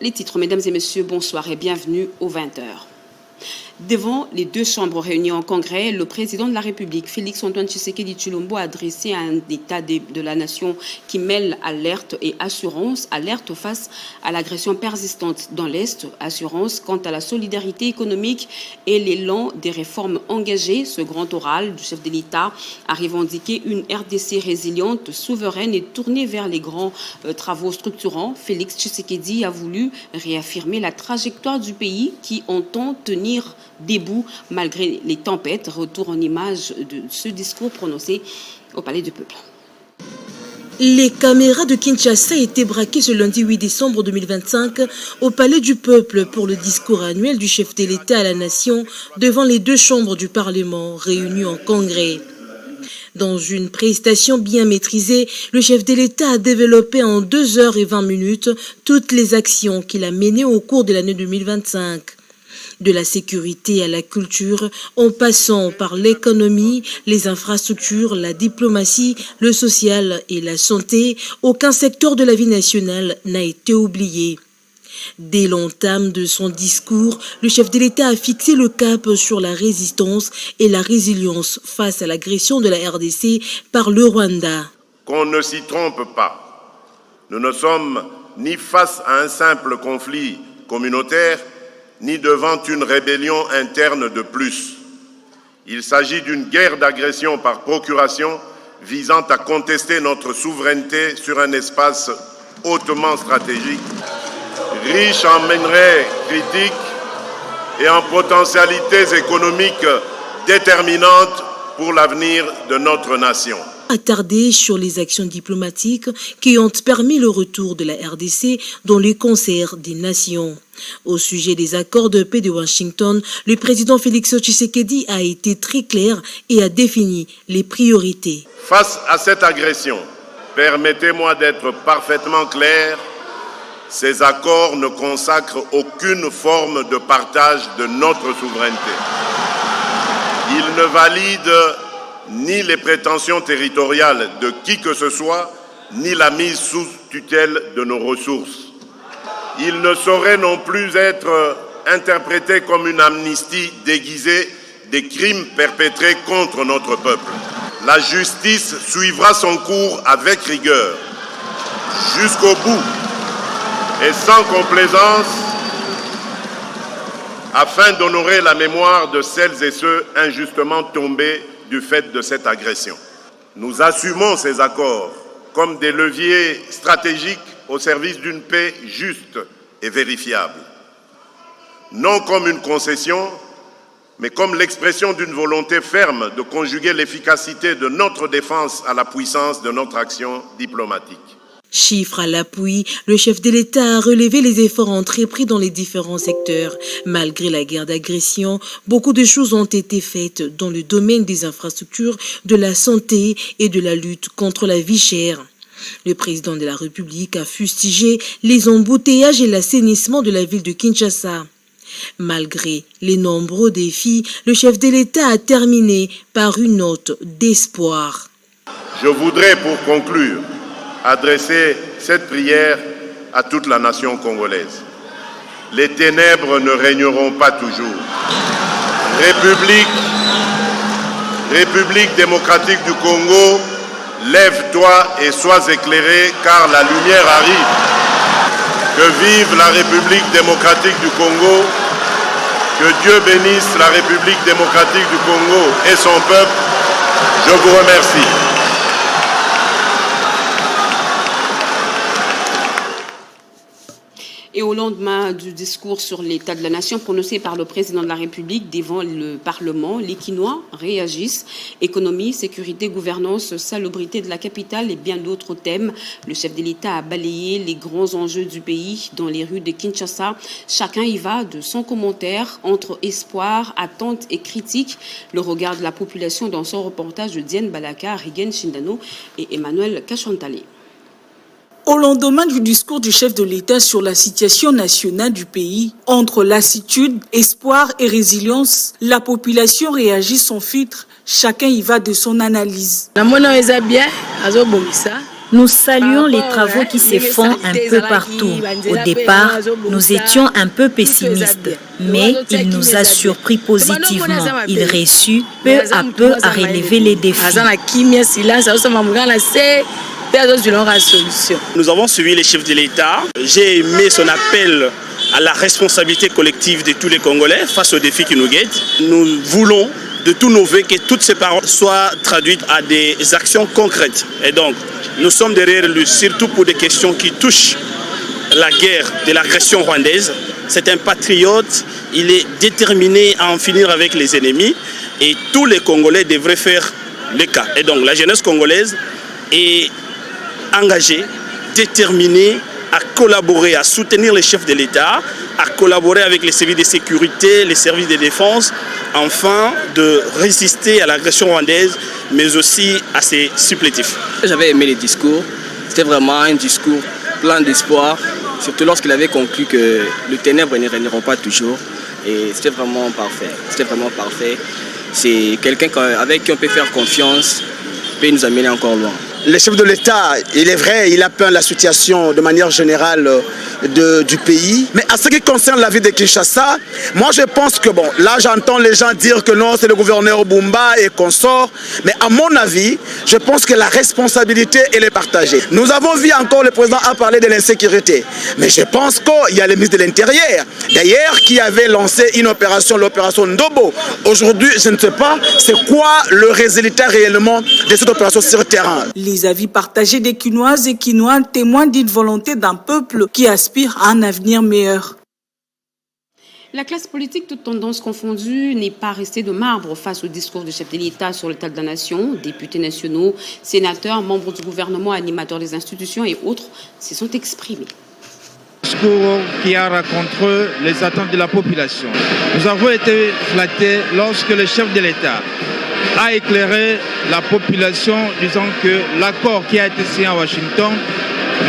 Les titres, mesdames et messieurs, bonsoir et bienvenue aux 20h. Devant les deux chambres réunies en congrès, le président de la République, Félix-Antoine Tshisekedi Tshilombo, a adressé un état de la nation qui mêle alerte et assurance. Alerte face à l'agression persistante dans l'Est, assurance quant à la solidarité économique et l'élan des réformes engagées. Ce grand oral du chef de l'État a revendiqué une RDC résiliente, souveraine et tournée vers les grands travaux structurants. Félix Tshisekedi a voulu réaffirmer la trajectoire du pays qui entend tenir debout malgré les tempêtes. Retour en image de ce discours prononcé au Palais du Peuple. Les caméras de Kinshasa étaient braquées ce lundi 8 décembre 2025 au Palais du Peuple pour le discours annuel du chef de l'État à la nation devant les deux chambres du Parlement réunies en congrès. Dans une prestation bien maîtrisée, le chef de l'État a développé en 2h20 toutes les actions qu'il a menées au cours de l'année 2025. De la sécurité à la culture, en passant par l'économie, les infrastructures, la diplomatie, le social et la santé, aucun secteur de la vie nationale n'a été oublié. Dès l'entame de son discours, le chef de l'État a fixé le cap sur la résistance et la résilience face à l'agression de la RDC par le Rwanda. Qu'on ne s'y trompe pas. Nous ne sommes ni face à un simple conflit communautaire, ni devant une rébellion interne de plus. Il s'agit d'une guerre d'agression par procuration visant à contester notre souveraineté sur un espace hautement stratégique, riche en minerais critiques et en potentialités économiques déterminantes pour l'avenir de notre nation. Attardé sur les actions diplomatiques qui ont permis le retour de la RDC dans le concert des nations. Au sujet des accords de paix de Washington, le président Félix Tshisekedi a été très clair et a défini les priorités. Face à cette agression, permettez-moi d'être parfaitement clair, ces accords ne consacrent aucune forme de partage de notre souveraineté. Ils ne valident ni les prétentions territoriales de qui que ce soit, ni la mise sous tutelle de nos ressources. Ils ne sauraient non plus être interprétés comme une amnistie déguisée des crimes perpétrés contre notre peuple. La justice suivra son cours avec rigueur, jusqu'au bout et sans complaisance, afin d'honorer la mémoire de celles et ceux injustement tombés du fait de cette agression. Nous assumons ces accords comme des leviers stratégiques au service d'une paix juste et vérifiable. Non comme une concession, mais comme l'expression d'une volonté ferme de conjuguer l'efficacité de notre défense à la puissance de notre action diplomatique. Chiffre à l'appui, le chef de l'État a relevé les efforts entrepris dans les différents secteurs. Malgré la guerre d'agression, beaucoup de choses ont été faites dans le domaine des infrastructures, de la santé et de la lutte contre la vie chère. Le président de la République a fustigé les embouteillages et l'assainissement de la ville de Kinshasa. Malgré les nombreux défis, le chef de l'État a terminé par une note d'espoir. Je voudrais pour conclure adresser cette prière à toute la nation congolaise. Les ténèbres ne régneront pas toujours. République démocratique du Congo, lève-toi et sois éclairé car la lumière arrive. Que vive la République démocratique du Congo. Que Dieu bénisse la République démocratique du Congo et son peuple. Je vous remercie. Et au lendemain du discours sur l'état de la nation prononcé par le président de la République devant le Parlement, les Kinois réagissent. Économie, sécurité, gouvernance, salubrité de la capitale et bien d'autres thèmes. Le chef de l'État a balayé les grands enjeux du pays dans les rues de Kinshasa. Chacun y va de son commentaire entre espoir, attente et critique. Le regard de la population dans son reportage de Diane Balaka, Rigen Shindano et Emmanuel Kachantale. Au lendemain du discours du chef de l'État sur la situation nationale du pays, entre lassitude, espoir et résilience, la population réagit sans filtre. Chacun y va de son analyse. La monnaie est bien, Nous saluons les travaux qui se font un peu partout. Au départ, nous étions un peu pessimistes, mais il nous a surpris positivement. Il réussit peu à peu à relever les défis. Nous avons suivi les chefs de l'État. J'ai aimé son appel à la responsabilité collective de tous les Congolais face aux défis qui nous guettent. Nous voulons de tous nos vœux que toutes ces paroles soient traduites à des actions concrètes. Et donc, nous sommes derrière lui, surtout pour des questions qui touchent la guerre de l'agression rwandaise. C'est un patriote, il est déterminé à en finir avec les ennemis et tous les Congolais devraient faire le cas. Et donc, la jeunesse congolaise est engagée, déterminée à collaborer, à soutenir les chefs de l'État, à collaborer avec les services de sécurité, les services de défense, afin de résister à l'agression rwandaise, mais aussi à ses supplétifs. J'avais aimé les discours, c'était vraiment un discours plein d'espoir, surtout lorsqu'il avait conclu que les ténèbres ne régneront pas toujours, et c'était vraiment parfait. C'est quelqu'un avec qui on peut faire confiance, peut nous amener encore loin. Le chef de l'État, il est vrai, il a peint la situation de manière générale du pays. Mais à ce qui concerne la ville de Kinshasa, moi je pense que bon, là j'entends les gens dire que non, c'est le gouverneur Bumba et consort. Mais à mon avis, je pense que la responsabilité, elle est partagée. Nous avons vu encore le président a parlé de l'insécurité. Mais je pense qu'il y a le ministre de l'Intérieur, d'ailleurs, qui avait lancé une opération, l'opération Ndobo. Aujourd'hui, je ne sais pas c'est quoi le résultat réellement de cette opération sur le terrain. Les avis partagés des Kinoises et Kinois témoignent d'une volonté d'un peuple qui aspire à un avenir meilleur. La classe politique, toutes tendances confondues, n'est pas restée de marbre face au discours du chef de l'État sur l'état de la nation. Députés nationaux, sénateurs, membres du gouvernement, animateurs des institutions et autres se sont exprimés. Discours qui a rencontré les attentes de la population. Nous avons été flattés lorsque le chef de l'État a éclairé la population disant que l'accord qui a été signé à Washington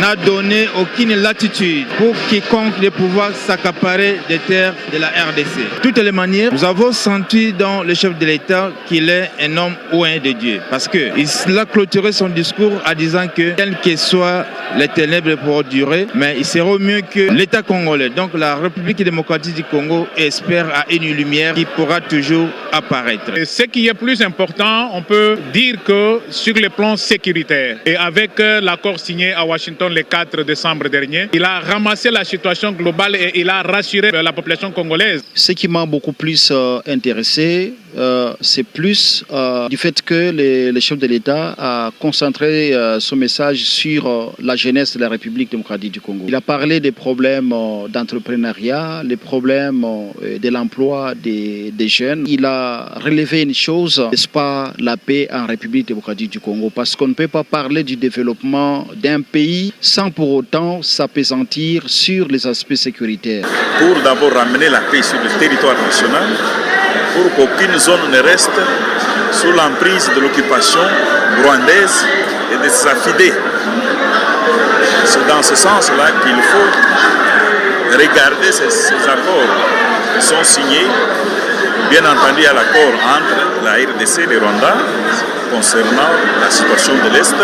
n'a donné aucune latitude pour quiconque de pouvoir s'accaparer des terres de la RDC. De toutes les manières, nous avons senti dans le chef de l'État qu'il est un homme oint de Dieu. Parce qu'il a clôturé son discours en disant que, quelles que soient les ténèbres pour durer, mais il sera mieux que l'État congolais, donc la République démocratique du Congo, espère à une lumière qui pourra toujours apparaître. Et ce qui est plus important, on peut dire que sur le plan sécuritaire, et avec l'accord signé à Washington le 4 décembre dernier, il a ramassé la situation globale et il a rassuré la population congolaise. Ce qui m'a beaucoup plus intéressé, c'est plus du fait que le chef de l'État a concentré son message sur la jeunesse de la République démocratique du Congo. Il a parlé des problèmes d'entrepreneuriat, les problèmes de l'emploi des jeunes. Il a relevé une chose, n'est-ce pas, la paix en République démocratique du Congo, parce qu'on ne peut pas parler du développement d'un pays sans pour autant s'appesantir sur les aspects sécuritaires. Pour d'abord ramener la paix sur le territoire national, pour qu'aucune zone ne reste sous l'emprise de l'occupation rwandaise et de ses affidés. C'est dans ce sens-là qu'il faut regarder ces accords qui sont signés. Bien entendu, à l'accord entre la RDC et le Rwanda concernant la situation de l'Est.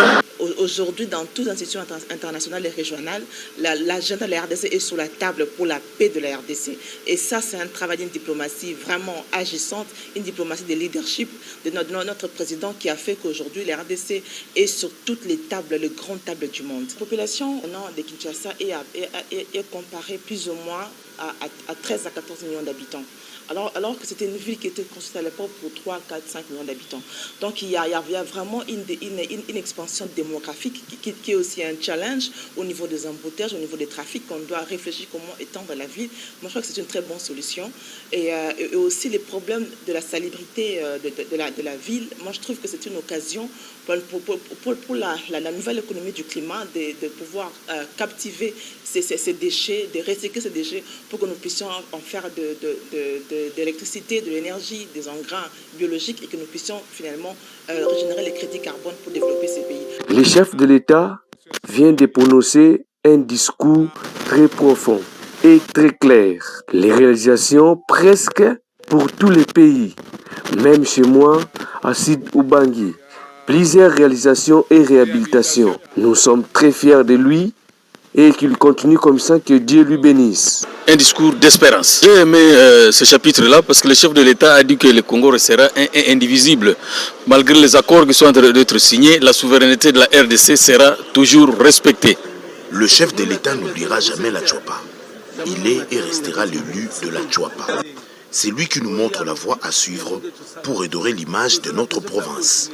Aujourd'hui, dans toutes les institutions internationales et régionales, l'agenda de la RDC est sur la table pour la paix de la RDC. Et ça, c'est un travail d'une diplomatie vraiment agissante, une diplomatie de leadership de notre président qui a fait qu'aujourd'hui, la RDC est sur toutes les tables, les grandes tables du monde. La population de Kinshasa est comparée plus ou moins à 13 à 14 millions d'habitants. Alors que c'était une ville qui était construite à l'époque pour 3, 4, 5 millions d'habitants. Donc il y a vraiment une expansion démographique qui est aussi un challenge au niveau des embouteillages, au niveau des trafics, qu'on doit réfléchir comment étendre la ville. Moi je crois que c'est une très bonne solution. Et aussi les problèmes de la salubrité de la ville, moi je trouve que c'est une occasion pour la nouvelle économie du climat de pouvoir captiver ces déchets, de recycler ces déchets pour que nous puissions en faire de l'électricité, de l'énergie, des engrais biologiques et que nous puissions finalement régénérer les crédits carbone pour développer ces pays. Le chef de l'État vient de prononcer un discours très profond et très clair. Les réalisations presque pour tous les pays, même chez moi, à Sud Ubangi, plusieurs réalisations et réhabilitations. Nous sommes très fiers de lui et qu'il continue comme ça, que Dieu lui bénisse. Un discours d'espérance. J'ai aimé ce chapitre-là parce que le chef de l'État a dit que le Congo restera indivisible. Malgré les accords qui sont en train d'être signés, la souveraineté de la RDC sera toujours respectée. Le chef de l'État n'oubliera jamais la Tchouapa. Il est et restera l'élu de la Tchouapa. C'est lui qui nous montre la voie à suivre pour redorer l'image de notre province.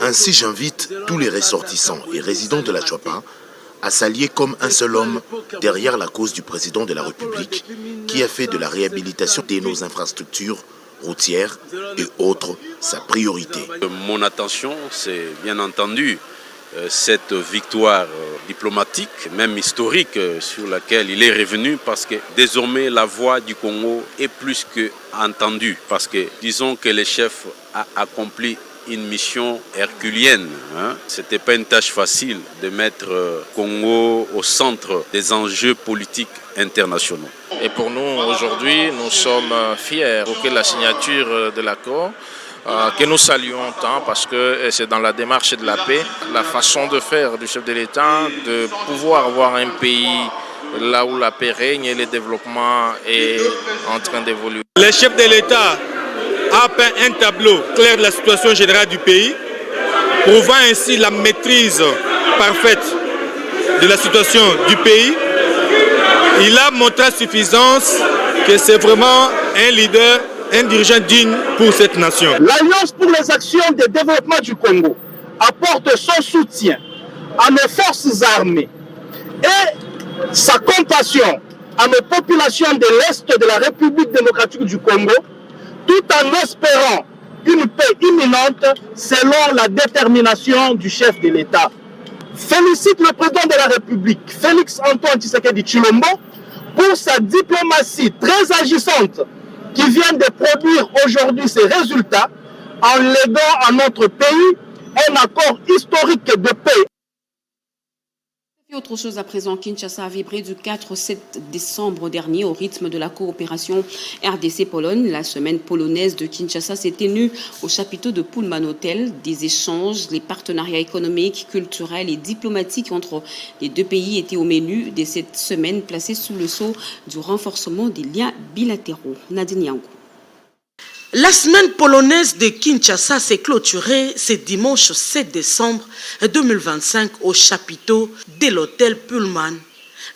Ainsi, j'invite tous les ressortissants et résidents de la Tchouapa à s'allier comme un seul homme derrière la cause du président de la République qui a fait de la réhabilitation de nos infrastructures routières et autres sa priorité. Mon attention, c'est bien entendu cette victoire diplomatique, même historique, sur laquelle il est revenu, parce que désormais la voix du Congo est plus qu'entendue. Parce que disons que le chef a accompli une mission herculienne. Ce n'était pas une tâche facile de mettre Congo au centre des enjeux politiques internationaux. Et pour nous, aujourd'hui, nous sommes fiers que la signature de l'accord, que nous saluons tant parce que c'est dans la démarche de la paix, la façon de faire du chef de l'État, de pouvoir avoir un pays là où la paix règne et le développement est en train d'évoluer. Le chef de l'État a peint un tableau clair de la situation générale du pays, prouvant ainsi la maîtrise parfaite de la situation du pays. Il a montré à suffisance que c'est vraiment un leader, un dirigeant digne pour cette nation. L'Alliance pour les actions de développement du Congo apporte son soutien à nos forces armées et sa compassion à nos populations de l'Est de la République démocratique du Congo, tout en espérant une paix imminente selon la détermination du chef de l'État. Félicite le président de la République, Félix Antoine Tshisekedi Tshilombo, pour sa diplomatie très agissante qui vient de produire aujourd'hui ses résultats en léguant à notre pays un accord historique de paix. Autre chose à présent, Kinshasa a vibré du 4 au 7 décembre dernier au rythme de la coopération RDC-Pologne. La semaine polonaise de Kinshasa s'est tenue au chapiteau de Pullman Hotel. Des échanges, les partenariats économiques, culturels et diplomatiques entre les deux pays étaient au menu de cette semaine placée sous le sceau du renforcement des liens bilatéraux. Nadine Yango. La semaine polonaise de Kinshasa s'est clôturée ce dimanche 7 décembre 2025 au chapiteau de l'hôtel Pullman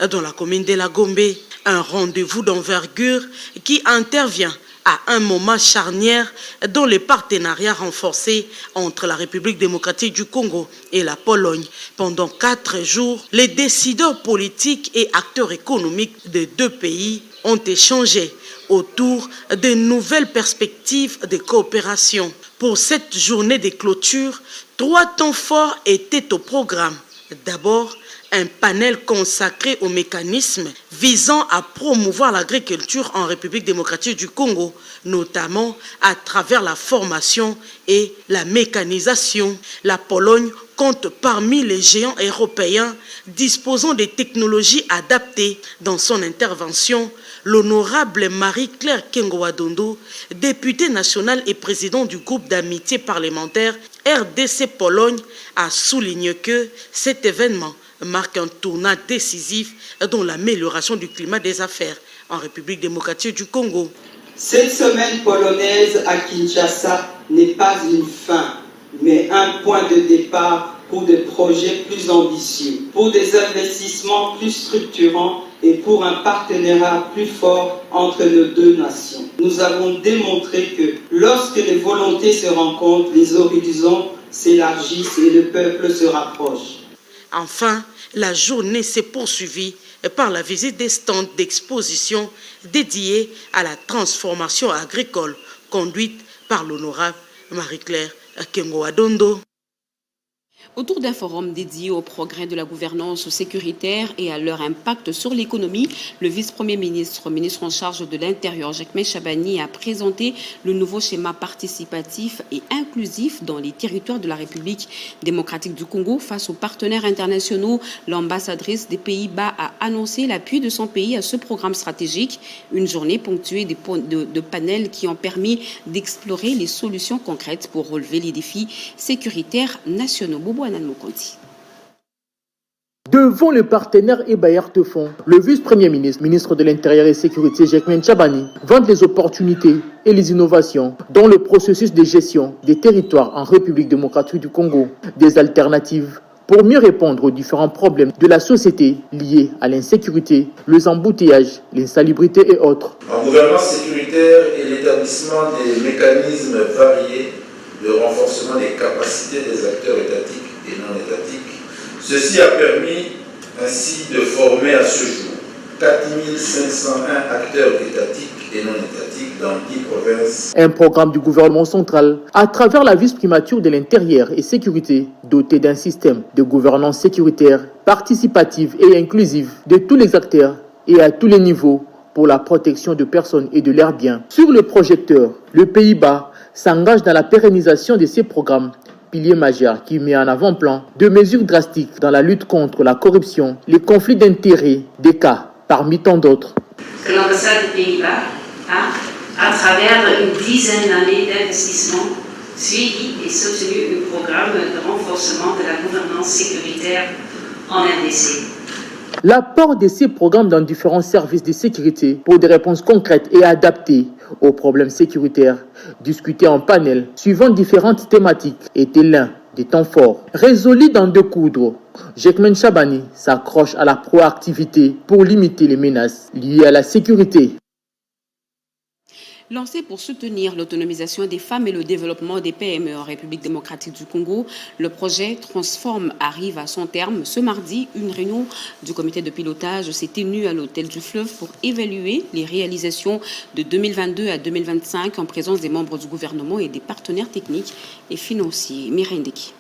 dans la commune de la Gombe. Un rendez-vous d'envergure qui intervient à un moment charnière dans les partenariats renforcés entre la République démocratique du Congo et la Pologne. Pendant 4 jours, les décideurs politiques et acteurs économiques des deux pays ont échangé autour de nouvelles perspectives de coopération. Pour cette journée de clôture, 3 temps forts étaient au programme. D'abord, un panel consacré aux mécanismes visant à promouvoir l'agriculture en République démocratique du Congo, notamment à travers la formation et la mécanisation. La Pologne compte parmi les géants européens disposant des technologies adaptées. Dans son intervention, l'honorable Marie-Claire Kengoadondo, députée nationale et président du groupe d'amitié parlementaire RDC-Pologne, a souligné que cet événement marque un tournant décisif dans l'amélioration du climat des affaires en République démocratique du Congo. Cette semaine polonaise à Kinshasa n'est pas une fin, mais un point de départ pour des projets plus ambitieux, pour des investissements plus structurants et pour un partenariat plus fort entre nos deux nations. Nous avons démontré que lorsque les volontés se rencontrent, les horizons s'élargissent et le peuple se rapproche. Enfin, la journée s'est poursuivie par la visite des stands d'exposition dédiés à la transformation agricole, conduite par l'honorable Marie-Claire Kengoadondo. Autour d'un forum dédié au progrès de la gouvernance sécuritaire et à leur impact sur l'économie, le vice-premier ministre, ministre en charge de l'Intérieur, Jacquemain Chabani, a présenté le nouveau schéma participatif et inclusif dans les territoires de la République démocratique du Congo. Face aux partenaires internationaux, l'ambassadrice des Pays-Bas a annoncé l'appui de son pays à ce programme stratégique. Une journée ponctuée de panels qui ont permis d'explorer les solutions concrètes pour relever les défis sécuritaires nationaux. Devant le partenaire et bailleur de fonds, le vice-premier ministre, ministre de l'Intérieur et Sécurité, Jacquemain Chabani, vante les opportunités et les innovations dans le processus de gestion des territoires en République démocratique du Congo, des alternatives pour mieux répondre aux différents problèmes de la société liés à l'insécurité, les embouteillages, l'insalubrité et autres. En gouvernance sécuritaire et l'établissement des mécanismes variés de renforcement des capacités des acteurs étatiques et non étatiques. Ceci a permis ainsi de former à ce jour 4501 acteurs étatiques et non étatiques dans 10 provinces. Un programme du gouvernement central à travers la vice-primature de l'Intérieur et Sécurité doté d'un système de gouvernance sécuritaire, participative et inclusive de tous les acteurs et à tous les niveaux pour la protection de personnes et de leurs biens. Sur le projecteur, le Pays-Bas s'engage dans la pérennisation de ces programmes, pilier majeur qui met en avant-plan de mesures drastiques dans la lutte contre la corruption, les conflits d'intérêts, des cas parmi tant d'autres. Que l'ambassade des Pays-Bas a, à travers une dizaine d'années d'investissement, suivi et soutenu un programme de renforcement de la gouvernance sécuritaire en RDC. L'apport de ces programmes dans différents services de sécurité pour des réponses concrètes et adaptées aux problèmes sécuritaires, discutés en panel suivant différentes thématiques, était l'un des temps forts. Résolu d'en découdre, Jacquemain Chabani s'accroche à la proactivité pour limiter les menaces liées à la sécurité. Lancé pour soutenir l'autonomisation des femmes et le développement des PME en République démocratique du Congo, le projet Transforme arrive à son terme. Ce mardi, une réunion du comité de pilotage s'est tenue à l'hôtel du Fleuve pour évaluer les réalisations de 2022 à 2025 en présence des membres du gouvernement et des partenaires techniques et financiers. Mireille Ndeki.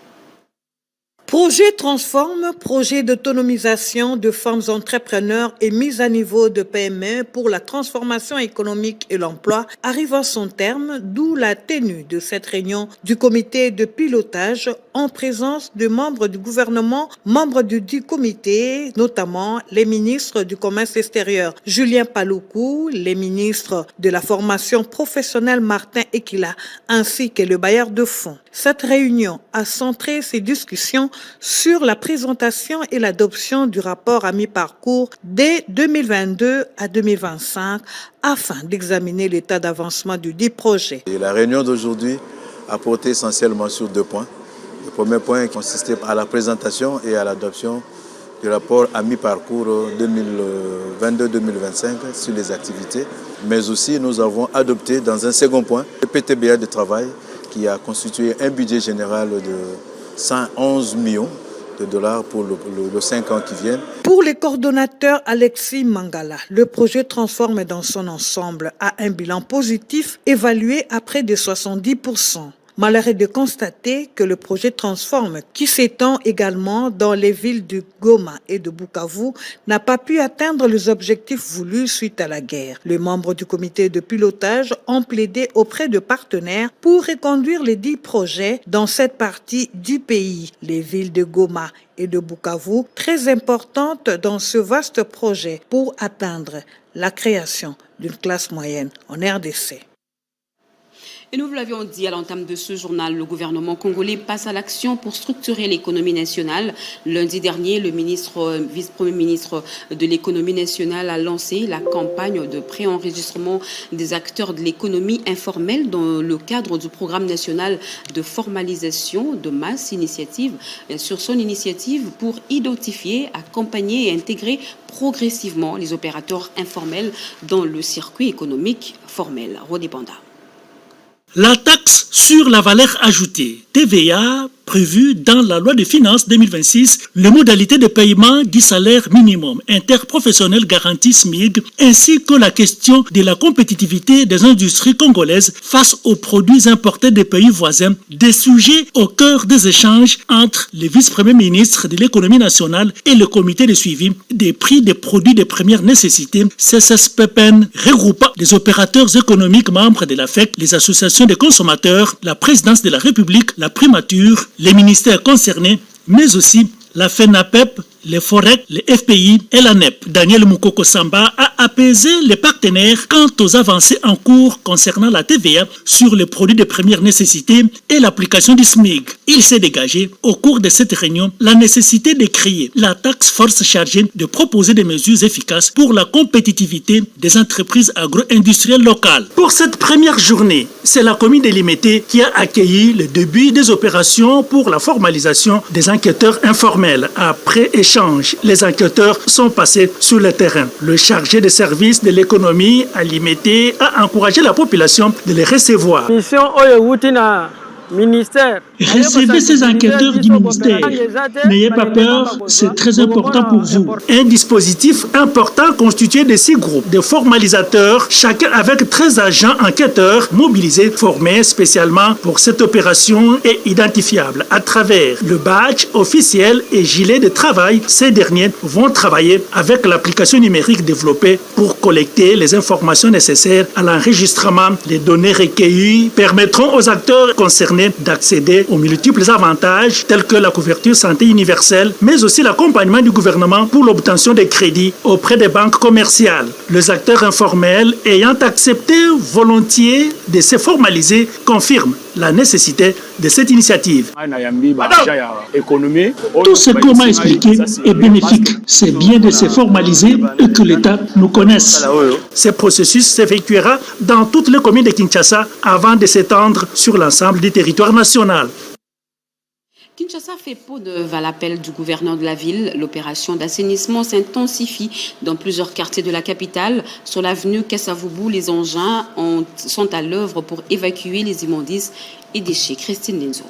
Projet Transforme, projet d'autonomisation de femmes entrepreneurs et mise à niveau de PME pour la transformation économique et l'emploi, arrive à son terme, d'où la tenue de cette réunion du comité de pilotage en présence de membres du gouvernement, membres du comité, notamment les ministres du commerce extérieur, Julien Paluku, les ministres de la formation professionnelle, Martin Ekila, ainsi que le bailleur de fonds. Cette réunion a centré ses discussions sur la présentation et l'adoption du rapport à mi-parcours dès 2022 à 2025 afin d'examiner l'état d'avancement du dit projet. Et la réunion d'aujourd'hui a porté essentiellement sur 2 points. Le premier point consistait à la présentation et à l'adoption du rapport à mi-parcours 2022-2025 sur les activités, mais aussi nous avons adopté dans un second point le PTBA de travail qui a constitué un budget général de 111 millions de dollars pour les 5 ans qui viennent. Pour les coordonnateurs Alexis Mangala, le projet Transforme dans son ensemble a un bilan positif évalué à près de 70%. Malheureux de constater que le projet Transforme, qui s'étend également dans les villes de Goma et de Bukavu, n'a pas pu atteindre les objectifs voulus suite à la guerre. Les membres du comité de pilotage ont plaidé auprès de partenaires pour reconduire les 10 projets dans cette partie du pays. Les villes de Goma et de Bukavu, très importantes dans ce vaste projet pour atteindre la création d'une classe moyenne en RDC. Et nous vous l'avions dit à l'entame de ce journal, le gouvernement congolais passe à l'action pour structurer l'économie nationale. Lundi dernier, le vice-premier ministre de l'économie nationale a lancé la campagne de préenregistrement des acteurs de l'économie informelle dans le cadre du programme national de formalisation de masse initiative sur son initiative pour identifier, accompagner et intégrer progressivement les opérateurs informels dans le circuit économique formel. Rodépanda. La taxe sur la valeur ajoutée, TVA, prévues dans la loi de finances 2026, les modalités de paiement du salaire minimum interprofessionnel garanti SMIG, ainsi que la question de la compétitivité des industries congolaises face aux produits importés des pays voisins, des sujets au cœur des échanges entre le vice-premier ministre de l'économie nationale et le comité de suivi des prix des produits de première nécessité, CSSPPN, regroupant les opérateurs économiques membres de la FEC, les associations de consommateurs, la présidence de la République, la primature, les ministères concernés, mais aussi la FENAPEP, les FOREC, les FPI et la NEP. Daniel Moukoko Samba a apaisé les partenaires quant aux avancées en cours concernant la TVA sur les produits de première nécessité et l'application du SMIG. Il s'est dégagé au cours de cette réunion la nécessité de créer la task force chargée de proposer des mesures efficaces pour la compétitivité des entreprises agro-industrielles locales. Pour cette première journée, c'est la commune de Limete qui a accueilli le début des opérations pour la formalisation des enquêteurs informels. Après échange, les enquêteurs sont passés sur le terrain. Le chargé de service de l'économie à Limete a encouragé la population de les recevoir. Recevez ces enquêteurs du ministère. N'ayez pas peur, c'est très important pour vous. Un dispositif important constitué de 6 groupes de formalisateurs, chacun avec 13 agents enquêteurs mobilisés, formés spécialement pour cette opération et identifiables. À travers le badge officiel et gilet de travail, ces derniers vont travailler avec l'application numérique développée pour collecter les informations nécessaires à l'enregistrement. Les données recueillies permettront aux acteurs concernés d'accéder aux multiples avantages tels que la couverture santé universelle, mais aussi l'accompagnement du gouvernement pour l'obtention de crédits auprès des banques commerciales. Les acteurs informels ayant accepté volontiers de se formaliser confirment la nécessité de cette initiative. Tout ce qu'on m'a expliqué est bénéfique. C'est bien de se formaliser et que l'État nous connaisse. Ce processus s'effectuera dans toutes les communes de Kinshasa avant de s'étendre sur l'ensemble du territoire national. Kinshasa fait peau neuve à l'appel du gouverneur de la ville. L'opération d'assainissement s'intensifie dans plusieurs quartiers de la capitale. Sur l'avenue Kessavubu, les engins sont à l'œuvre pour évacuer les immondices et déchets. Christine Lenzo.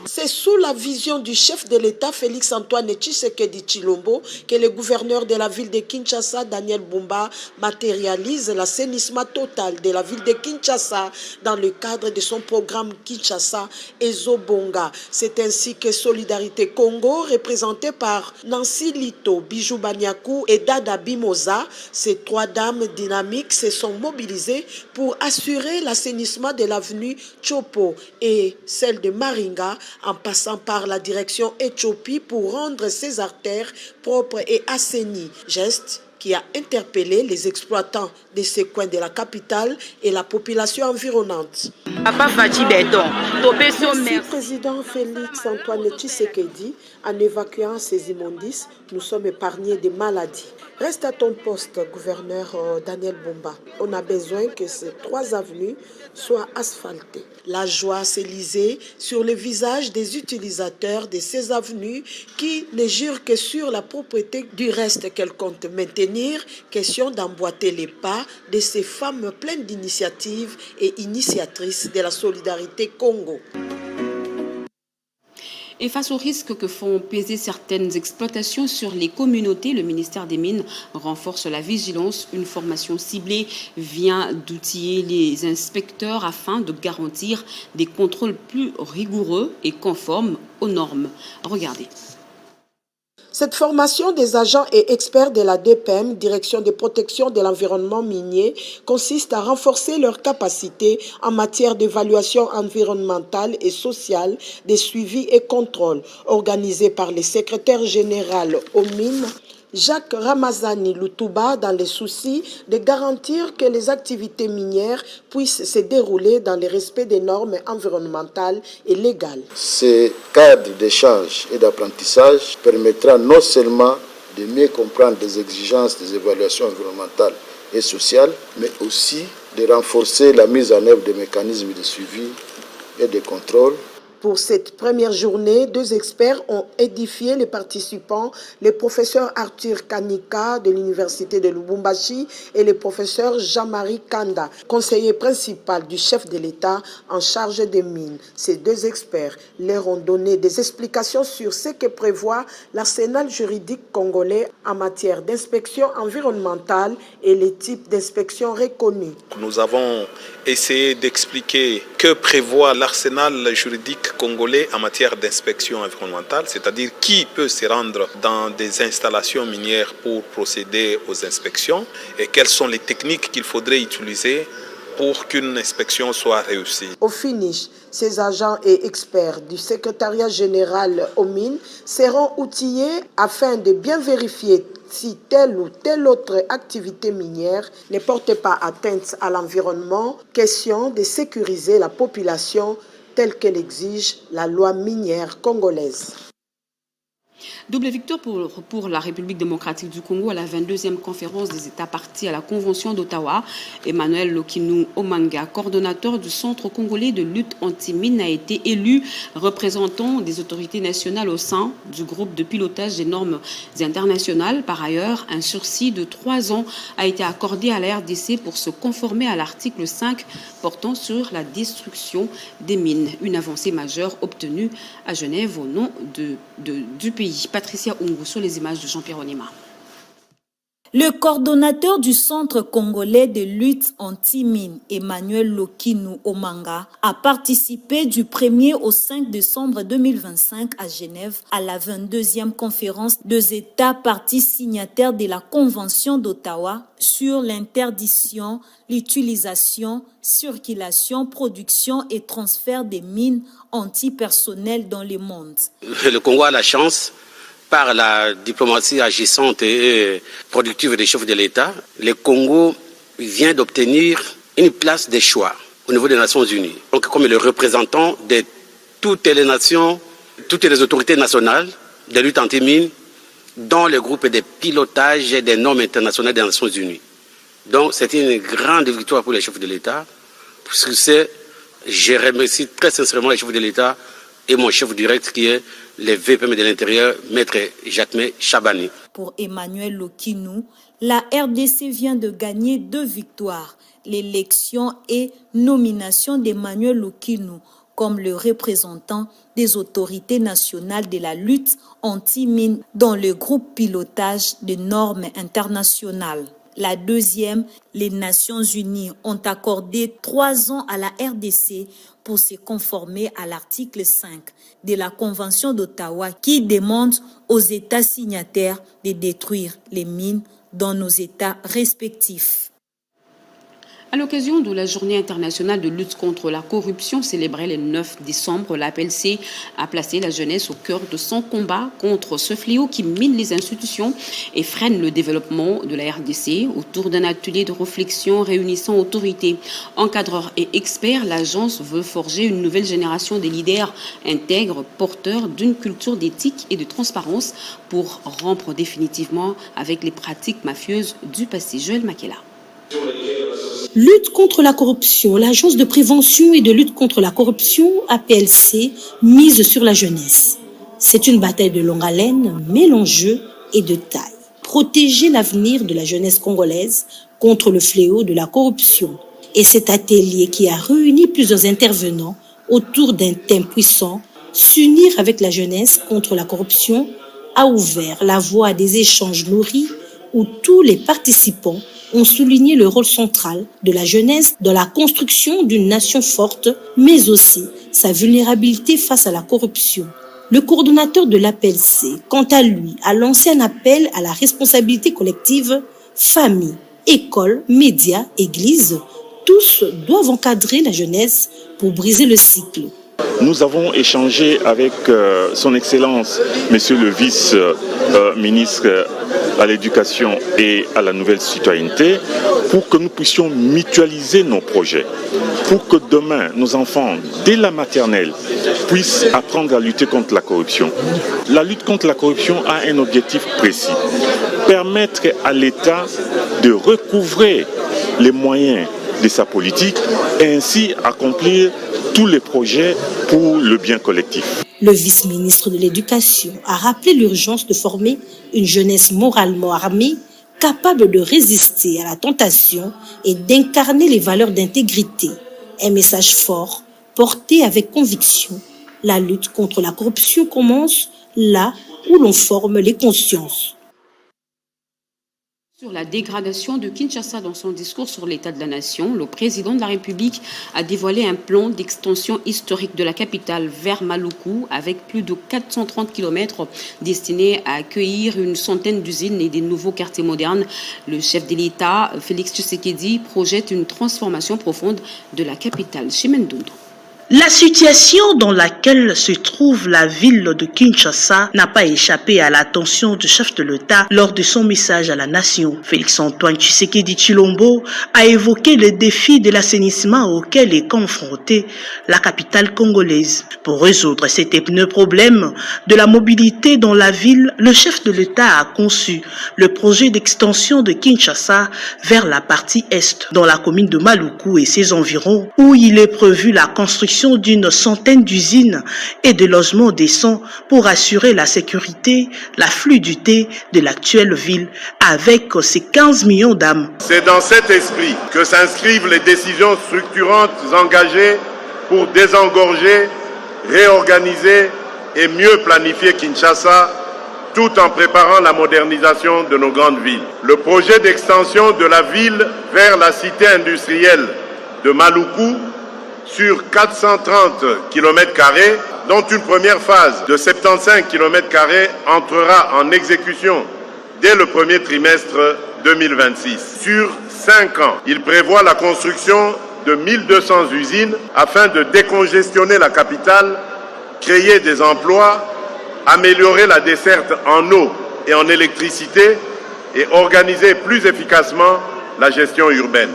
C'est sous la vision du chef de l'État, Félix-Antoine Tshisekedi Tshilombo, que le gouverneur de la ville de Kinshasa, Daniel Bumba, matérialise l'assainissement total de la ville de Kinshasa dans le cadre de son programme Kinshasa Ezobonga. C'est ainsi que Solidarité Congo, représentée par Nancy Lito, Bijou Banyakou et Dada Bimoza, ces 3 dames dynamiques se sont mobilisées pour assurer l'assainissement de l'avenue Chopo et celle de Maringa, en passant par la direction Éthiopie pour rendre ces artères propres et assainies. Geste qui a interpellé les exploitants de ces coins de la capitale et la population environnante. Merci, président Félix-Antoine Tshisekedi. En évacuant ces immondices, nous sommes épargnés des maladies. Reste à ton poste, gouverneur Daniel Bumba. On a besoin que ces 3 avenues soient asphaltées. La joie s'est lisée sur les visages des utilisateurs de ces avenues qui ne jurent que sur la propreté du reste qu'elles comptent maintenir. Question d'emboîter les pas de ces femmes pleines d'initiatives et initiatrices de la solidarité Congo. Et face aux risques que font peser certaines exploitations sur les communautés, le ministère des Mines renforce la vigilance. Une formation ciblée vient d'outiller les inspecteurs afin de garantir des contrôles plus rigoureux et conformes aux normes. Regardez. Cette formation des agents et experts de la DPM, Direction de protection de l'environnement minier, consiste à renforcer leurs capacités en matière d'évaluation environnementale et sociale, de suivi et contrôle, organisée par le secrétaire général aux mines, Jacques Ramazani Lutuba, dans le souci de garantir que les activités minières puissent se dérouler dans le respect des normes environnementales et légales. Ce cadre d'échange et d'apprentissage permettra non seulement de mieux comprendre les exigences des évaluations environnementales et sociales, mais aussi de renforcer la mise en œuvre des mécanismes de suivi et de contrôle Pour cette première journée, 2 experts ont édifié les participants, le professeur Arthur Kanika de l'Université de Lubumbashi et le professeur Jean-Marie Kanda, conseiller principal du chef de l'État en charge des mines. Ces 2 experts leur ont donné des explications sur ce que prévoit l'arsenal juridique congolais en matière d'inspection environnementale et les types d'inspection reconnus. Nous avons essayé d'expliquer que prévoit l'arsenal juridique congolais en matière d'inspection environnementale, c'est-à-dire qui peut se rendre dans des installations minières pour procéder aux inspections et quelles sont les techniques qu'il faudrait utiliser pour qu'une inspection soit réussie. Au finish, ces agents et experts du secrétariat général aux mines seront outillés afin de bien vérifier si telle ou telle autre activité minière ne porte pas atteinte à l'environnement. Question de sécuriser la population telle que l'exige la loi minière congolaise. Double victoire pour la République démocratique du Congo à la 22e conférence des États partis à la Convention d'Ottawa. Emmanuel Lokinu Omanga, coordonnateur du Centre congolais de lutte anti-mine, a été élu représentant des autorités nationales au sein du groupe de pilotage des normes internationales. Par ailleurs, un sursis de 3 ans a été accordé à la RDC pour se conformer à l'article 5 portant sur la destruction des mines. Une avancée majeure obtenue à Genève au nom du pays. Patricia Ungu sur les images de Jean-Pierre Onima. Le coordonnateur du Centre congolais de lutte anti-mine, Emmanuel Lokinu Omanga, a participé du 1er au 5 décembre 2025 à Genève à la 22e conférence des États partis signataires de la Convention d'Ottawa sur l'interdiction, l'utilisation, circulation, production et transfert des mines antipersonnelles dans le monde. Le Congo a la chance, par la diplomatie agissante et productive des chefs de l'État, le Congo vient d'obtenir une place de choix au niveau des Nations Unies. Donc, comme le représentant de toutes les nations, toutes les autorités nationales de lutte anti-mine, dans le groupe de pilotage des normes internationales des Nations Unies. Donc, c'est une grande victoire pour les chefs de l'État. Je remercie très sincèrement les chefs de l'État et mon chef direct qui est le VPM de l'Intérieur, Maître Jacquemin Chabani. Pour Emmanuel Lokinu, la RDC vient de gagner 2 victoires, l'élection et nomination d'Emmanuel Lokinu comme le représentant des autorités nationales de la lutte anti-mine dans le groupe pilotage des normes internationales. La deuxième, les Nations Unies ont accordé 3 ans à la RDC pour se conformer à l'article 5 de la Convention d'Ottawa qui demande aux États signataires de détruire les mines dans nos États respectifs. À l'occasion de la Journée internationale de lutte contre la corruption célébrée le 9 décembre, l'APLC a placé la jeunesse au cœur de son combat contre ce fléau qui mine les institutions et freine le développement de la RDC. Autour d'un atelier de réflexion réunissant autorités, encadreurs et experts, l'agence veut forger une nouvelle génération de leaders intègres, porteurs d'une culture d'éthique et de transparence pour rompre définitivement avec les pratiques mafieuses du passé. Joël Makela. Lutte contre la corruption. L'Agence de prévention et de lutte contre la corruption, APLC, mise sur la jeunesse. C'est une bataille de longue haleine, mais l'enjeu est de taille. Protéger l'avenir de la jeunesse congolaise contre le fléau de la corruption. Et cet atelier qui a réuni plusieurs intervenants autour d'un thème puissant, s'unir avec la jeunesse contre la corruption, a ouvert la voie à des échanges nourris où tous les participants ont souligné le rôle central de la jeunesse dans la construction d'une nation forte, mais aussi sa vulnérabilité face à la corruption. Le coordonnateur de l'APLC, quant à lui, a lancé un appel à la responsabilité collective. Famille, école, médias, église, tous doivent encadrer la jeunesse pour briser le cycle. Nous avons échangé avec son Excellence, Monsieur le vice-ministre à l'éducation et à la nouvelle citoyenneté, pour que nous puissions mutualiser nos projets, pour que demain, nos enfants, dès la maternelle, puissent apprendre à lutter contre la corruption. La lutte contre la corruption a un objectif précis, permettre à l'État de recouvrer les moyens de sa politique et ainsi accomplir tous les projets pour le bien collectif. Le vice-ministre de l'Éducation a rappelé l'urgence de former une jeunesse moralement armée, capable de résister à la tentation et d'incarner les valeurs d'intégrité. Un message fort, porté avec conviction. La lutte contre la corruption commence là où l'on forme les consciences. Sur la dégradation de Kinshasa dans son discours sur l'état de la nation, le président de la République a dévoilé un plan d'extension historique de la capitale vers Maluku avec plus de 430 km destinés à accueillir une centaine d'usines et des nouveaux quartiers modernes. Le chef de l'État, Félix Tshisekedi, projette une transformation profonde de la capitale. Chimendoundo. La situation dans laquelle se trouve la ville de Kinshasa n'a pas échappé à l'attention du chef de l'État lors de son message à la nation. Félix-Antoine Tshisekedi Tshilombo a évoqué les défis de l'assainissement auxquels est confrontée la capitale congolaise. Pour résoudre cet épineux problème de la mobilité dans la ville, le chef de l'État a conçu le projet d'extension de Kinshasa vers la partie est, dans la commune de Maluku et ses environs, où il est prévu la construction d'une centaine d'usines et de logements décents pour assurer la sécurité, la fluidité de l'actuelle ville avec ses 15 millions d'âmes. C'est dans cet esprit que s'inscrivent les décisions structurantes engagées pour désengorger, réorganiser et mieux planifier Kinshasa tout en préparant la modernisation de nos grandes villes. Le projet d'extension de la ville vers la cité industrielle de Maluku sur 430 km², dont une première phase de 75 km² entrera en exécution dès le premier trimestre 2026. Sur 5 ans, il prévoit la construction de 1200 usines afin de décongestionner la capitale, créer des emplois, améliorer la desserte en eau et en électricité et organiser plus efficacement la gestion urbaine.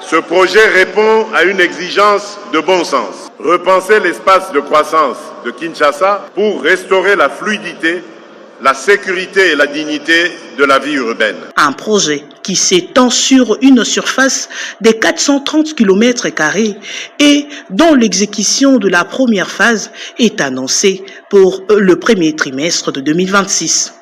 Ce projet répond à une exigence de bon sens. Repenser l'espace de croissance de Kinshasa pour restaurer la fluidité, la sécurité et la dignité de la vie urbaine. Un projet qui s'étend sur une surface de 430 km² et dont l'exécution de la première phase est annoncée pour le premier trimestre de 2026.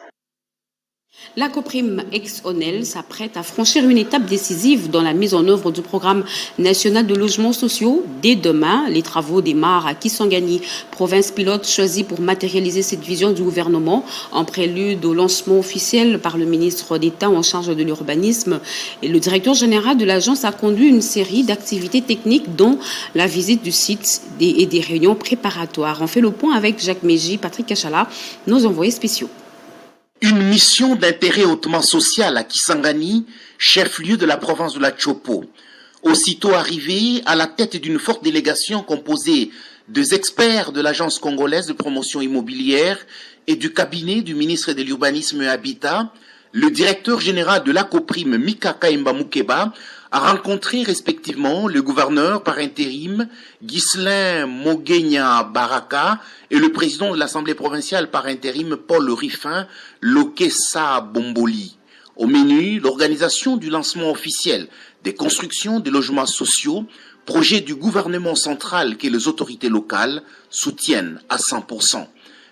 La COPRIM ex-ONEL s'apprête à franchir une étape décisive dans la mise en œuvre du programme national de logements sociaux. Dès demain, les travaux démarrent à Kisangani, province pilote choisie pour matérialiser cette vision du gouvernement, en prélude au lancement officiel par le ministre d'État en charge de l'urbanisme. Et le directeur général de l'agence a conduit une série d'activités techniques, dont la visite du site et des réunions préparatoires. On fait le point avec Jacques Méji, Patrick Kachala, nos envoyés spéciaux. Une mission d'intérêt hautement social à Kisangani, chef-lieu de la province de la Chopo. Aussitôt arrivé à la tête d'une forte délégation composée des experts de l'agence congolaise de promotion immobilière et du cabinet du ministre de l'Urbanisme et Habitat, le directeur général de la COPRIM, Mika Kaimba Mukeba, a rencontré respectivement le gouverneur par intérim, Ghislain Mogenya Baraka, et le président de l'Assemblée provinciale par intérim, Paul Riffin Lokessa Bomboli. Au menu, l'organisation du lancement officiel des constructions de logements sociaux, projet du gouvernement central que les autorités locales soutiennent à 100%.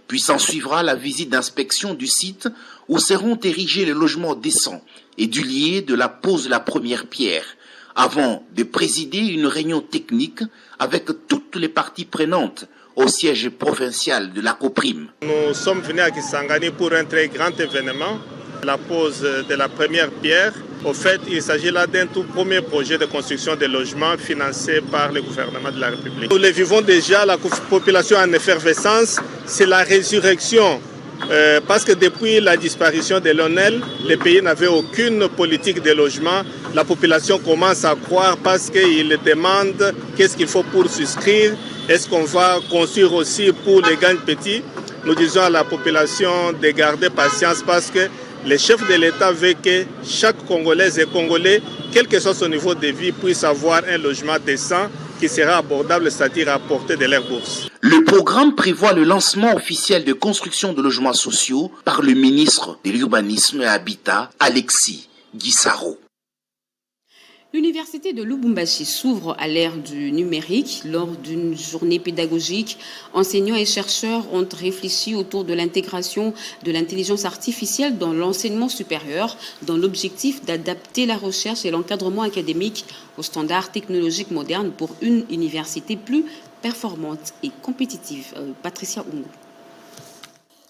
Puis s'en suivra la visite d'inspection du site où seront érigés les logements décents et du lieu de la pose de la première pierre, avant de présider une réunion technique avec toutes les parties prenantes au siège provincial de la COPRIM. Nous sommes venus à Kisangani pour un très grand événement, la pose de la première pierre. Au fait, il s'agit là d'un tout premier projet de construction de logements financé par le gouvernement de la République. Nous le vivons déjà, la population en effervescence, c'est la résurrection. Parce que depuis la disparition de l'ONEL, les pays n'avaient aucune politique de logement. La population commence à croire parce qu'ils demandent qu'est-ce qu'il faut pour souscrire. Est-ce qu'on va construire aussi pour les gains petits? Nous disons à la population de garder patience parce que le chef de l'État veut que chaque Congolaise et Congolais, quel que soit son niveau de vie, puisse avoir un logement décent qui sera abordable, c'est-à-dire à portée de leur bourse. Le programme prévoit le lancement officiel de construction de logements sociaux par le ministre de l'Urbanisme et Habitat, Alexis Guissaro. L'université de Lubumbashi s'ouvre à l'ère du numérique. Lors d'une journée pédagogique, enseignants et chercheurs ont réfléchi autour de l'intégration de l'intelligence artificielle dans l'enseignement supérieur, dans l'objectif d'adapter la recherche et l'encadrement académique aux standards technologiques modernes pour une université plus performante et compétitive. Patricia Ungu.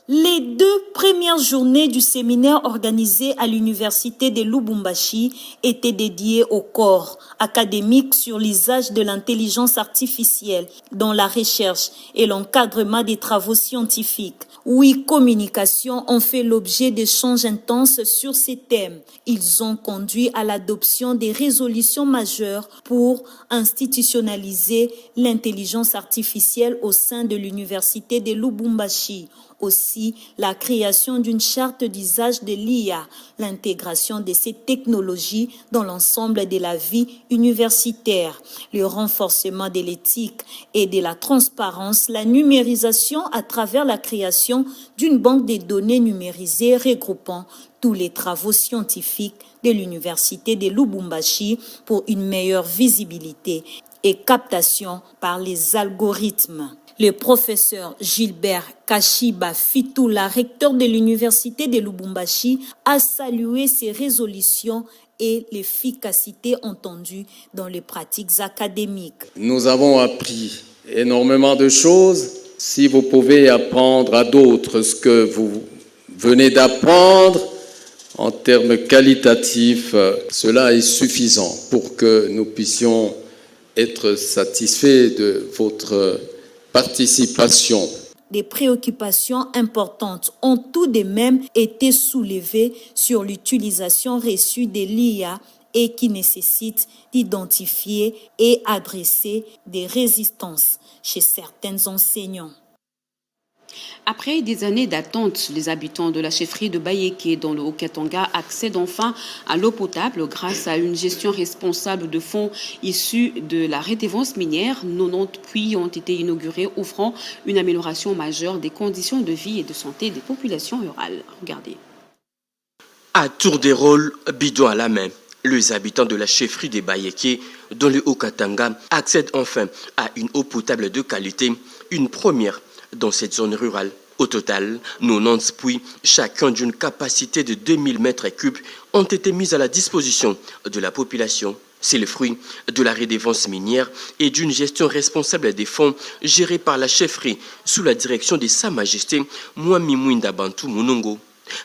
Les 2 premières journées du séminaire organisé à l'université de Lubumbashi étaient dédiées au corps académique sur l'usage de l'intelligence artificielle dans la recherche et l'encadrement des travaux scientifiques. 8 communications ont fait l'objet d'échanges intenses sur ces thèmes. Ils ont conduit à l'adoption des résolutions majeures pour institutionnaliser l'intelligence artificielle au sein de l'université de Lubumbashi. Aussi, la création d'une charte d'usage de l'IA, l'intégration de ces technologies dans l'ensemble de la vie universitaire, le renforcement de l'éthique et de la transparence, la numérisation à travers la création d'une banque de données numérisées regroupant tous les travaux scientifiques de l'université de Lubumbashi pour une meilleure visibilité et captation par les algorithmes. Le professeur Gilbert Kashiba Fitoula, recteur de l'université de Lubumbashi, a salué ces résolutions et l'efficacité entendue dans les pratiques académiques. Nous avons appris énormément de choses. Si vous pouvez apprendre à d'autres ce que vous venez d'apprendre en termes qualitatifs, cela est suffisant pour que nous puissions être satisfaits de votre participation. Des préoccupations importantes ont tout de même été soulevées sur l'utilisation reçue de l'IA et qui nécessite d'identifier et adresser des résistances chez certains enseignants. Après des années d'attente, les habitants de la chefferie de Bayeke dans le Haut-Katanga accèdent enfin à l'eau potable grâce à une gestion responsable de fonds issus de la rédévance minière. 90 puits ont été inaugurés, offrant une amélioration majeure des conditions de vie et de santé des populations rurales. Regardez. À tour de rôle, bidon à la main, les habitants de la chefferie de Bayeke dans le Haut-Katanga accèdent enfin à une eau potable de qualité, une première dans cette zone rurale. Au total, 90 puits, chacun d'une capacité de 2000 mètres cubes, ont été mis à la disposition de la population. C'est le fruit de la rédévance minière et d'une gestion responsable des fonds gérés par la chefferie sous la direction de Sa Majesté Mwami Mwinda Bantu Munongo.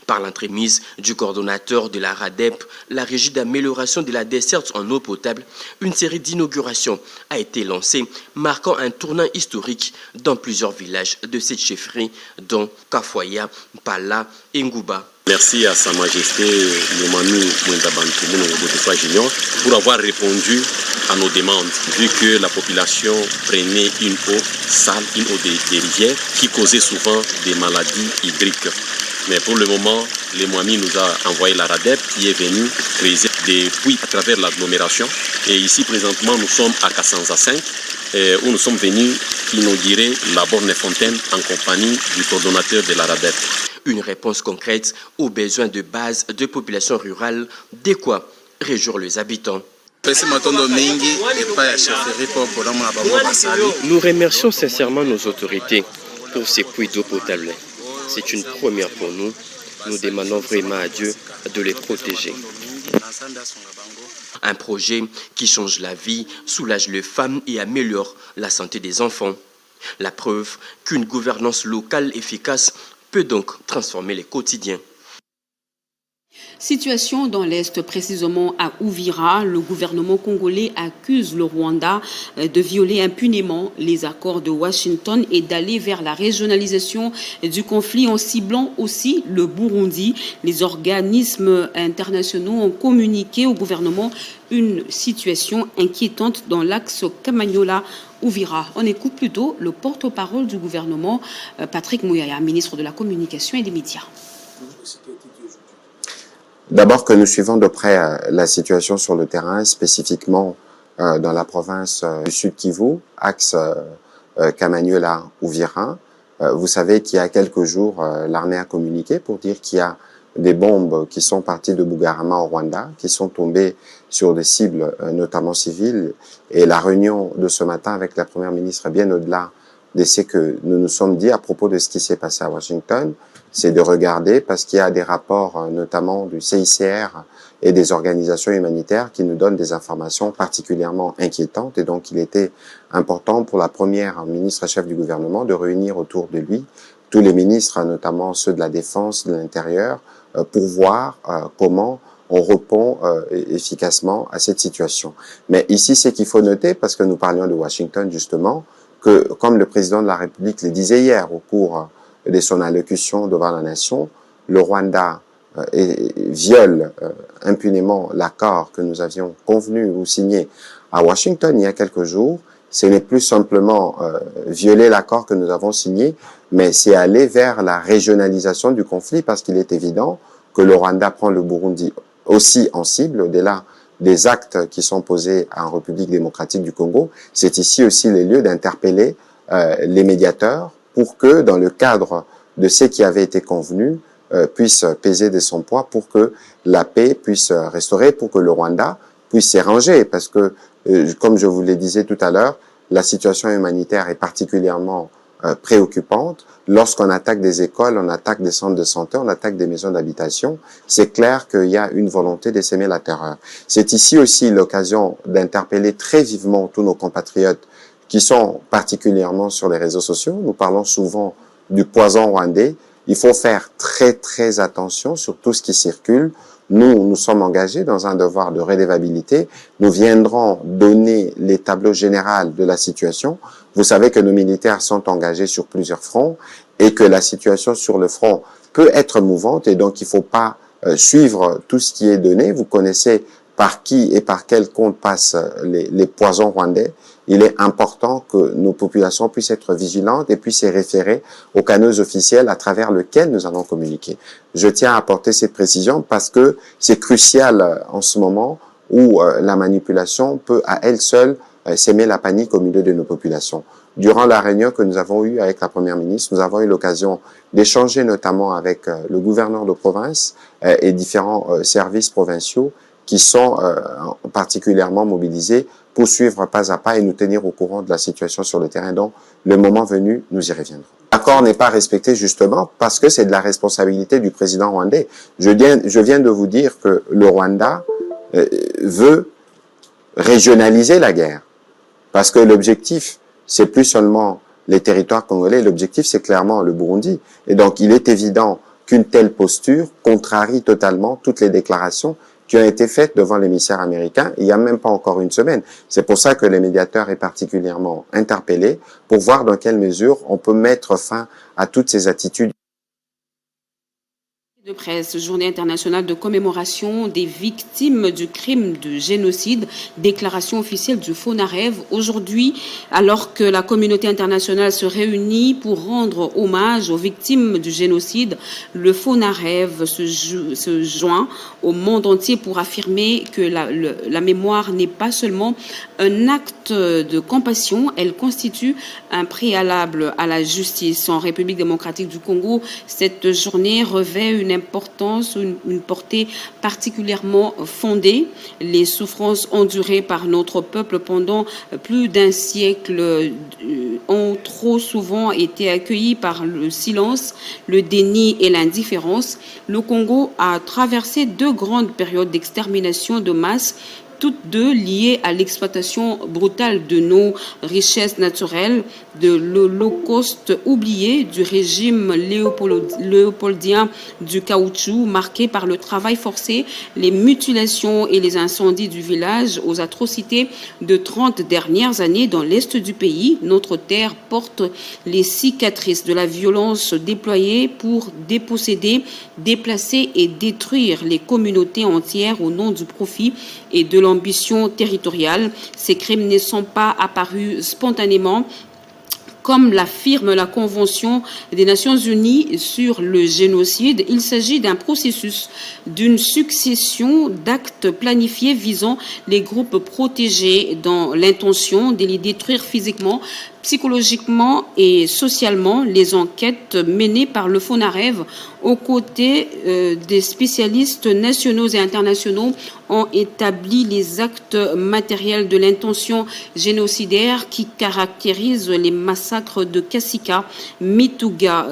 Par l'entremise du coordonnateur de la RADEP, la régie d'amélioration de la desserte en eau potable, une série d'inaugurations a été lancée, marquant un tournant historique dans plusieurs villages de cette chefferie, dont Kafoya, Pala et Ngouba. Merci à Sa Majesté Mwami Mwinda Bantu Munongo Junior pour avoir répondu à nos demandes, vu que la population prenait une eau sale, une eau des rivières, qui causait souvent des maladies hydriques. Mais pour le moment, le Mwami nous a envoyé la RADEP qui est venue creuser des puits à travers l'agglomération. Et ici, présentement, nous sommes à Kassanza 5, où nous sommes venus inaugurer la borne fontaine en compagnie du coordonnateur de la RADEP. Une réponse concrète aux besoins de base de populations rurales, de quoi réjouir les habitants. Nous remercions sincèrement nos autorités pour ces puits d'eau potable. C'est une première pour nous. Nous demandons vraiment à Dieu de les protéger. Un projet qui change la vie, soulage les femmes et améliore la santé des enfants. La preuve qu'une gouvernance locale efficace peut donc transformer les quotidiens. Situation dans l'Est, précisément à Uvira, le gouvernement congolais accuse le Rwanda de violer impunément les accords de Washington et d'aller vers la régionalisation du conflit en ciblant aussi le Burundi. Les organismes internationaux ont communiqué au gouvernement une situation inquiétante dans l'axe Kamanyola-Uvira. On écoute plutôt le porte-parole du gouvernement, Patrick Mouyaya, ministre de la Communication et des Médias. D'abord que nous suivons de près la situation sur le terrain, spécifiquement dans la province du Sud Kivu, axe Kamanyola-Uvira. Vous savez qu'il y a quelques jours, l'armée a communiqué pour dire qu'il y a des bombes qui sont parties de Bugarama au Rwanda, qui sont tombées sur des cibles notamment civiles. Et la réunion de ce matin avec la Première ministre, bien au-delà de ce que nous nous sommes dit à propos de ce qui s'est passé à Washington, c'est de regarder, parce qu'il y a des rapports notamment du CICR et des organisations humanitaires qui nous donnent des informations particulièrement inquiétantes. Et donc il était important pour la Première ministre chef du gouvernement de réunir autour de lui tous les ministres, notamment ceux de la Défense, de l'Intérieur, pour voir comment on répond efficacement à cette situation. Mais ici, c'est qu'il faut noter, parce que nous parlions de Washington justement, que comme le président de la République le disait hier au cours de son allocution devant la nation, le Rwanda viole impunément l'accord que nous avions convenu ou signé à Washington il y a quelques jours. Ce n'est plus simplement violer l'accord que nous avons signé, mais c'est aller vers la régionalisation du conflit, parce qu'il est évident que le Rwanda prend le Burundi aussi en cible, au-delà des actes qui sont posés en République démocratique du Congo. C'est ici aussi les lieux d'interpeller les médiateurs pour que, dans le cadre de ce qui avait été convenu, puisse peser de son poids pour que la paix puisse restaurer, pour que le Rwanda puisse s'arranger, parce que, comme je vous le disais tout à l'heure, la situation humanitaire est particulièrement préoccupante. Lorsqu'on attaque des écoles, on attaque des centres de santé, on attaque des maisons d'habitation, c'est clair qu'il y a une volonté de s'aimer la terreur. C'est ici aussi l'occasion d'interpeller très vivement tous nos compatriotes qui sont particulièrement sur les réseaux sociaux. Nous parlons souvent du poison rwandais. Il faut faire très très attention sur tout ce qui circule. Nous sommes engagés dans un devoir de redevabilité. Nous viendrons donner les tableaux généraux de la situation. Vous savez que nos militaires sont engagés sur plusieurs fronts et que la situation sur le front peut être mouvante, et donc il ne faut pas suivre tout ce qui est donné. Vous connaissez par qui et par quel compte passent les poisons rwandais. Il est important que nos populations puissent être vigilantes et puissent se référer aux canaux officiels à travers lesquels nous allons communiquer. Je tiens à apporter cette précision parce que c'est crucial en ce moment où la manipulation peut à elle seule s'aimer la panique au milieu de nos populations. Durant la réunion que nous avons eue avec la Première ministre, nous avons eu l'occasion d'échanger notamment avec le gouverneur de province et différents services provinciaux qui sont particulièrement mobilisés pour suivre pas à pas et nous tenir au courant de la situation sur le terrain. Donc, le moment venu, nous y reviendrons. L'accord n'est pas respecté justement parce que c'est de la responsabilité du président rwandais. Je viens de vous dire que le Rwanda veut régionaliser la guerre, parce que l'objectif, c'est plus seulement les territoires congolais, l'objectif, c'est clairement le Burundi. Et donc, il est évident qu'une telle posture contrarie totalement toutes les déclarations qui ont été faites devant l'émissaire américain il n'y a même pas encore une semaine. C'est pour ça que le médiateur est particulièrement interpellé pour voir dans quelle mesure on peut mettre fin à toutes ces attitudes. De presse, journée internationale de commémoration des victimes du crime de génocide, déclaration officielle du FONAREV. Aujourd'hui, alors que la communauté internationale se réunit pour rendre hommage aux victimes du génocide, le FONAREV se joint au monde entier pour affirmer que la mémoire n'est pas seulement un acte de compassion, elle constitue un préalable à la justice. En République démocratique du Congo, cette journée revêt une importance, une portée particulièrement fondée. Les souffrances endurées par notre peuple pendant plus d'un siècle ont trop souvent été accueillies par le silence, le déni et l'indifférence. Le Congo a traversé deux grandes périodes d'extermination de masse, toutes deux liées à l'exploitation brutale de nos richesses naturelles, de l'Holocauste oublié, du régime léopoldien du caoutchouc, marqué par le travail forcé, les mutilations et les incendies du village, aux atrocités de 30 dernières années dans l'est du pays. Notre terre porte les cicatrices de la violence déployée pour déposséder, déplacer et détruire les communautés entières au nom du profit et de l'ambition territoriale. Ces crimes ne sont pas apparus spontanément. Comme l'affirme la Convention des Nations Unies sur le génocide, il s'agit d'un processus, d'une succession d'actes planifiés visant les groupes protégés dans l'intention de les détruire physiquement, Psychologiquement et socialement, les enquêtes menées par le FONAREV aux côtés des spécialistes nationaux et internationaux ont établi les actes matériels de l'intention génocidaire qui caractérisent les massacres de Kasika, Mituga,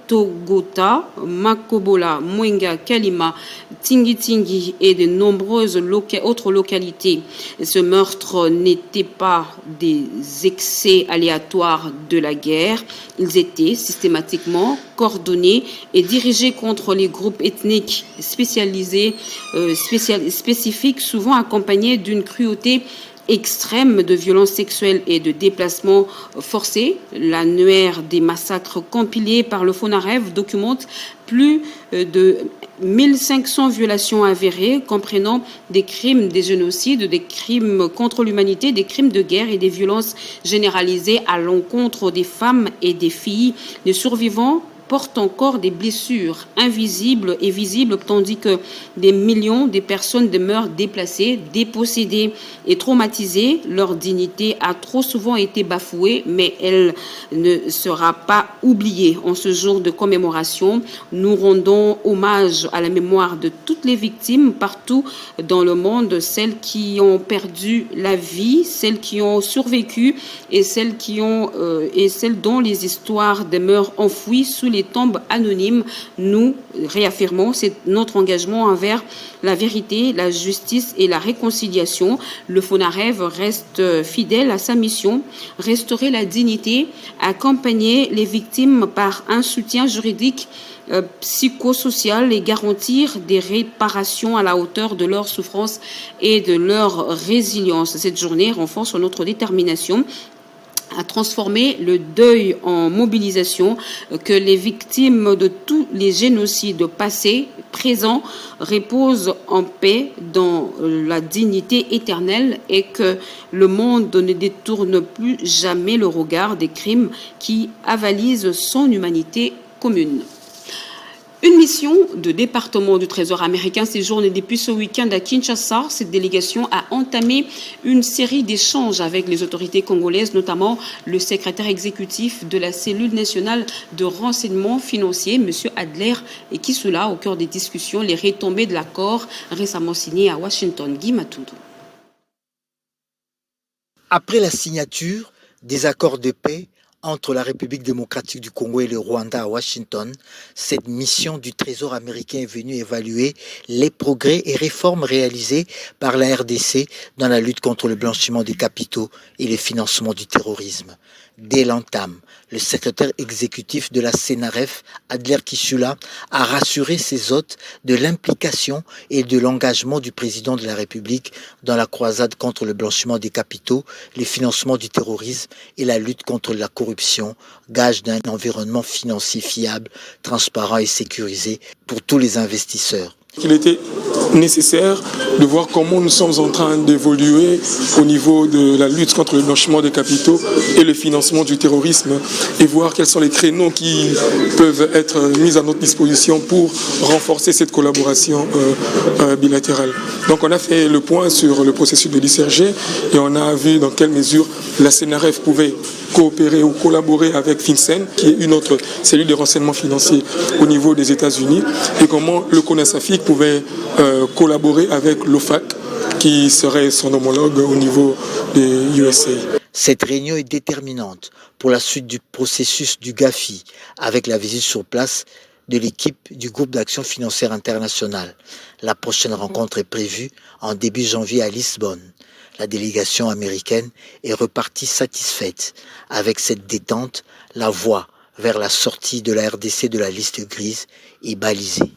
Togota, Makobola, Mwenga, Kalima, Tingi et de nombreuses autres localités. Ce meurtre n'était pas des excès aléatoires de la guerre. Ils étaient systématiquement coordonnés et dirigés contre les groupes ethniques spécifiques, souvent accompagnés d'une cruauté extrême de violences sexuelles et de déplacements forcés. L'annuaire des massacres compilé par le FONAREV documente plus de 1500 violations avérées, comprenant des crimes, des génocides, des crimes contre l'humanité, des crimes de guerre et des violences généralisées à l'encontre des femmes et des filles. Les survivants portent encore des blessures invisibles et visibles, tandis que des millions de personnes demeurent déplacées, dépossédées et traumatisées. Leur dignité a trop souvent été bafouée, mais elle ne sera pas oubliée. En ce jour de commémoration, nous rendons hommage à la mémoire de toutes les victimes partout dans le monde, celles qui ont perdu la vie, celles qui ont survécu et celles dont les histoires demeurent enfouies sous les tombes anonymes. Nous réaffirmons notre engagement envers la vérité, la justice et la réconciliation. Le FONAREV reste fidèle à sa mission, restaurer la dignité, accompagner les victimes par un soutien juridique, psychosocial et garantir des réparations à la hauteur de leur souffrance et de leur résilience. Cette journée renforce notre détermination à transformer le deuil en mobilisation, que les victimes de tous les génocides passés, présents, reposent en paix dans la dignité éternelle et que le monde ne détourne plus jamais le regard des crimes qui avalisent son humanité commune. Une mission de département du Trésor américain séjourne depuis ce week-end à Kinshasa. Cette délégation a entamé une série d'échanges avec les autorités congolaises, notamment le secrétaire exécutif de la cellule nationale de renseignement financier, M. Adler Kisula, au cœur des discussions, les retombées de l'accord récemment signé à Washington. Guy Matoudou. Après la signature des accords de paix entre la République démocratique du Congo et le Rwanda à Washington, cette mission du Trésor américain est venue évaluer les progrès et réformes réalisés par la RDC dans la lutte contre le blanchiment des capitaux et le financement du terrorisme. Dès l'entame, le secrétaire exécutif de la CNRF, Adler Kisula, a rassuré ses hôtes de l'implication et de l'engagement du président de la République dans la croisade contre le blanchiment des capitaux, le financement du terrorisme et la lutte contre la corruption, gage d'un environnement financier fiable, transparent et sécurisé pour tous les investisseurs. Il était nécessaire de voir comment nous sommes en train d'évoluer au niveau de la lutte contre le blanchiment des capitaux et le financement du terrorisme et voir quels sont les créneaux qui peuvent être mis à notre disposition pour renforcer cette collaboration bilatérale. Donc on a fait le point sur le processus de l'ICRG et on a vu dans quelle mesure la CNRF pouvait coopérer ou collaborer avec FinCEN, qui est une autre cellule de renseignement financier au niveau des États-Unis, et comment le CONASAFIC pouvait collaborer avec l'OFAC, qui serait son homologue au niveau des USA. Cette réunion est déterminante pour la suite du processus du GAFI, avec la visite sur place de l'équipe du groupe d'action financière internationale. La prochaine rencontre est prévue en début janvier à Lisbonne. La délégation américaine est repartie satisfaite. Avec cette détente, la voie vers la sortie de la RDC de la liste grise est balisée.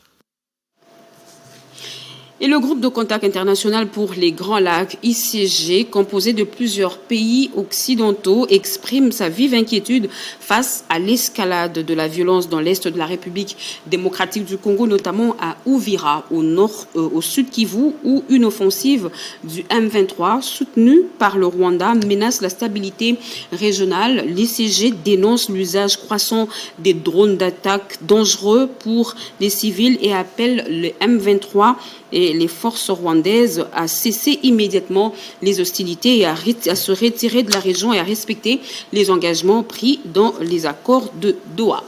Et le groupe de contact international pour les Grands Lacs, ICG, composé de plusieurs pays occidentaux, exprime sa vive inquiétude face à l'escalade de la violence dans l'est de la République démocratique du Congo, notamment à Uvira, au sud Kivu, où une offensive du M23, soutenue par le Rwanda, menace la stabilité régionale. L'ICG dénonce l'usage croissant des drones d'attaque dangereux pour les civils et appelle le M23 et les forces rwandaises à cesser immédiatement les hostilités et à se retirer de la région et à respecter les engagements pris dans les accords de Doha.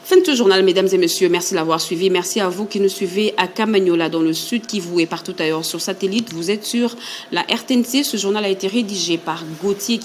Fin de ce journal, mesdames et messieurs. Merci de l'avoir suivi. Merci à vous qui nous suivez à Kamanyola, dans le sud Kivu et partout ailleurs sur satellite. Vous êtes sur la RTNC. Ce journal a été rédigé par Gauthier.